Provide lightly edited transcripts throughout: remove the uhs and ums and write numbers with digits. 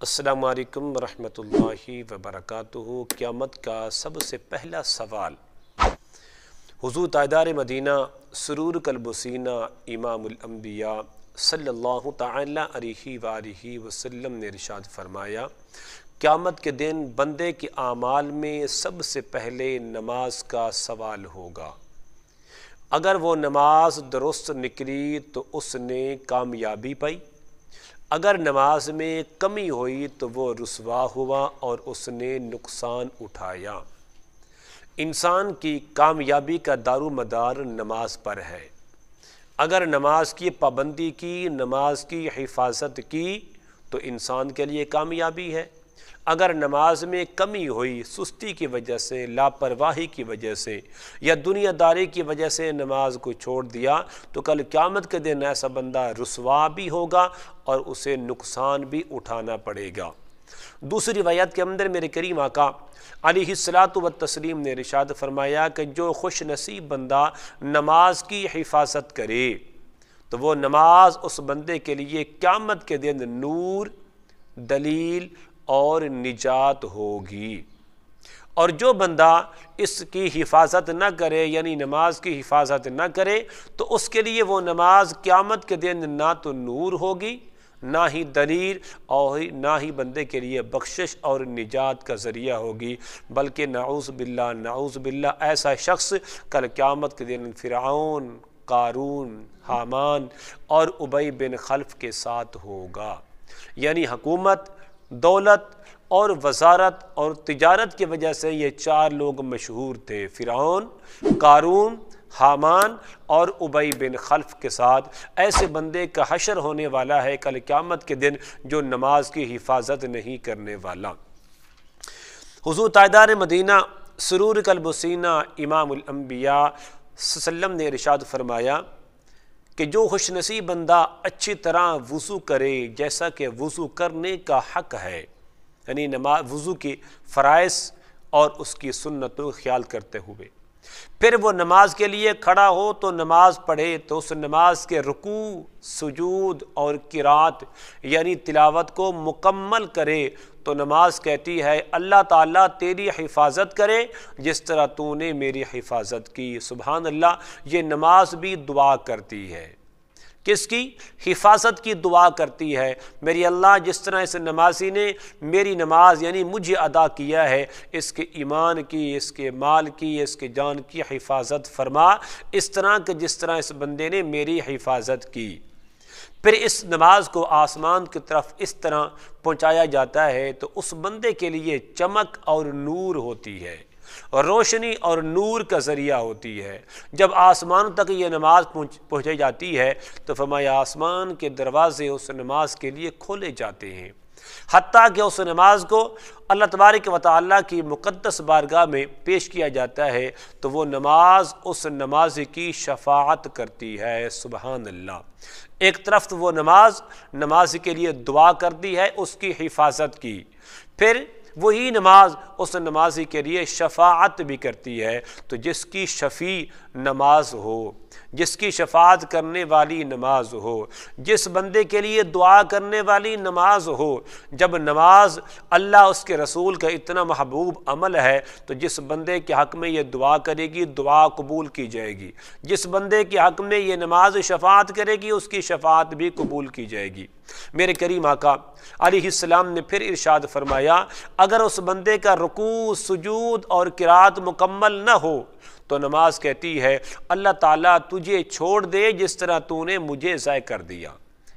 السلام علیکم ورحمۃ اللہ وبرکاتہ۔ قیامت کا سب سے پہلا سوال حضور تاجدار مدینہ سرور قلب و سینہ امام الانبیاء صلی اللہ تعالی علیہ وآلہ وسلم نے ارشاد فرمایا، قیامت کے دن بندے کے اعمال میں سب سے پہلے نماز کا سوال ہوگا۔ اگر وہ نماز درست نکلی تو اس نے کامیابی پائی، اگر نماز میں کمی ہوئی تو وہ رسوا ہوا اور اس نے نقصان اٹھایا۔ انسان کی کامیابی کا دار و مدار نماز پر ہے۔ اگر نماز کی پابندی کی، نماز کی حفاظت کی تو انسان کے لیے کامیابی ہے۔ اگر نماز میں کمی ہوئی، سستی کی وجہ سے، لاپرواہی کی وجہ سے یا دنیا داری کی وجہ سے نماز کو چھوڑ دیا تو کل قیامت کے دن ایسا بندہ رسوا بھی ہوگا اور اسے نقصان بھی اٹھانا پڑے گا۔ دوسری روایت کے اندر میرے کریم آقا علیہ الصلاۃ والتسلیم نے ارشاد فرمایا کہ جو خوش نصیب بندہ نماز کی حفاظت کرے تو وہ نماز اس بندے کے لیے قیامت کے دن نور، دلیل اور نجات ہوگی، اور جو بندہ اس کی حفاظت نہ کرے یعنی نماز کی حفاظت نہ کرے تو اس کے لیے وہ نماز قیامت کے دن نہ تو نور ہوگی، نہ ہی دلیل اور نہ ہی بندے کے لیے بخشش اور نجات کا ذریعہ ہوگی، بلکہ نعوذ باللہ ایسا شخص کل قیامت کے دن فرعون، قارون، حامان اور ابی بن خلف کے ساتھ ہوگا۔ یعنی حکومت، دولت اور وزارت اور تجارت کی وجہ سے یہ چار لوگ مشہور تھے، فرعون، قارون، حامان اور ابی بن خلف کے ساتھ۔ ایسے بندے کا حشر ہونے والا ہے کل قیامت کے دن جو نماز کی حفاظت نہیں کرنے والا۔ حضور تاجدار مدینہ سرور قلب و سینہ امام الانبیاء صلی اللہ علیہ وسلم نے ارشاد فرمایا کہ جو خوش نصیب بندہ اچھی طرح وضو کرے جیسا کہ وضو کرنے کا حق ہے، یعنی وضو کی فرائض اور اس کی سنتوں کا خیال کرتے ہوئے، پھر وہ نماز کے لیے کھڑا ہو تو نماز پڑھے تو اس نماز کے رکوع، سجود اور قرات یعنی تلاوت کو مکمل کرے تو نماز کہتی ہے اللہ تعالیٰ تیری حفاظت کرے جس طرح تو نے میری حفاظت کی۔ سبحان اللہ، یہ نماز بھی دعا کرتی ہے۔ کس کی؟ حفاظت کی دعا کرتی ہے۔ میری اللہ جس طرح اس نمازی نے میری نماز یعنی مجھے ادا کیا ہے، اس کے ایمان کی، اس کے مال کی، اس کے جان کی حفاظت فرما، اس طرح کہ جس طرح اس بندے نے میری حفاظت کی۔ پھر اس نماز کو آسمان کی طرف اس طرح پہنچایا جاتا ہے تو اس بندے کے لیے چمک اور نور ہوتی ہے، روشنی اور نور کا ذریعہ ہوتی ہے۔ جب آسمان تک یہ نماز پہنچائی جاتی ہے تو فرمایا آسمان کے دروازے اس نماز کے لیے کھولے جاتے ہیں، حتیٰ کہ اس نماز کو اللہ تبارک و تعالیٰ کی مقدس بارگاہ میں پیش کیا جاتا ہے تو وہ نماز اس نمازی کی شفاعت کرتی ہے۔ سبحان اللہ، ایک طرف تو وہ نمازی کے لیے دعا کرتی ہے اس کی حفاظت کی، پھر وہی نماز اس نمازی کے لیے شفاعت بھی کرتی ہے۔ تو جس کی شفیع نماز ہو، جس کی شفاعت کرنے والی نماز ہو، جس بندے کے لیے دعا کرنے والی نماز ہو، جب نماز اللہ اس کے رسول کا اتنا محبوب عمل ہے تو جس بندے کے حق میں یہ دعا کرے گی دعا قبول کی جائے گی، جس بندے کے حق میں یہ نماز شفاعت کرے گی اس کی شفاعت بھی قبول کی جائے گی۔ میرے کریم آقا علیہ السلام نے پھر ارشاد فرمایا اگر اس بندے کا رکوع، سجود اور قرات مکمل نہ ہو تو نماز کہتی ہے اللہ تعالیٰ تجھے چھوڑ دے جس طرح تو نے مجھے ضائع کر دیا۔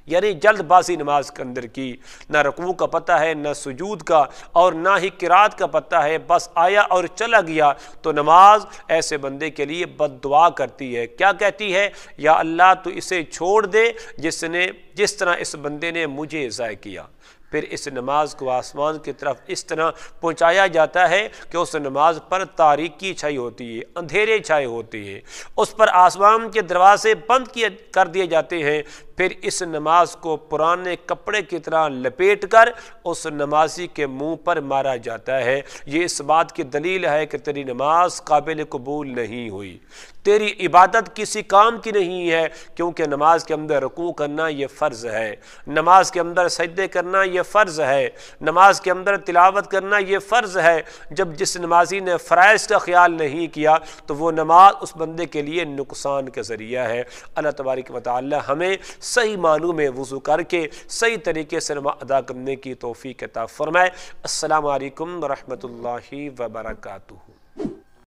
یعنی جلد بازی نماز کے اندر کی، نہ رکوع کا پتہ ہے، نہ سجود کا اور نہ ہی قرات کا پتہ ہے، بس آیا اور چلا گیا تو نماز ایسے بندے کے لیے بد دعا کرتی ہے۔ کیا کہتی ہے؟ یا اللہ تو اسے چھوڑ دے جس طرح اس بندے نے مجھے ضائع کیا۔ پھر اس نماز کو آسمان کی طرف اس طرح پہنچایا جاتا ہے کہ اس نماز پر تاریکی چھائی ہوتی ہے، اندھیرے چھائے ہوتے ہیں، اس پر آسمان کے دروازے بند کر دیے جاتے ہیں۔ پھر اس نماز کو پرانے کپڑے کی طرح لپیٹ کر اس نمازی کے منہ پر مارا جاتا ہے۔ یہ اس بات کی دلیل ہے کہ تیری نماز قابل قبول نہیں ہوئی، تیری عبادت کسی کام کی نہیں ہے، کیونکہ نماز کے اندر رکوع کرنا یہ فرض ہے، نماز کے اندر سجدے کرنا یہ فرض ہے، نماز کے اندر تلاوت کرنا یہ فرض ہے۔ جب جس نمازی نے فرائض کا خیال نہیں کیا تو وہ نماز اس بندے کے لیے نقصان کا ذریعہ ہے۔ اللہ تبارک و تعالی ہمیں صحیح معنوں میں وضو کر کے صحیح طریقے سے نماز ادا کرنے کی توفیق عطا فرمائے۔ السلام علیکم ورحمۃ اللہ وبرکاتہ۔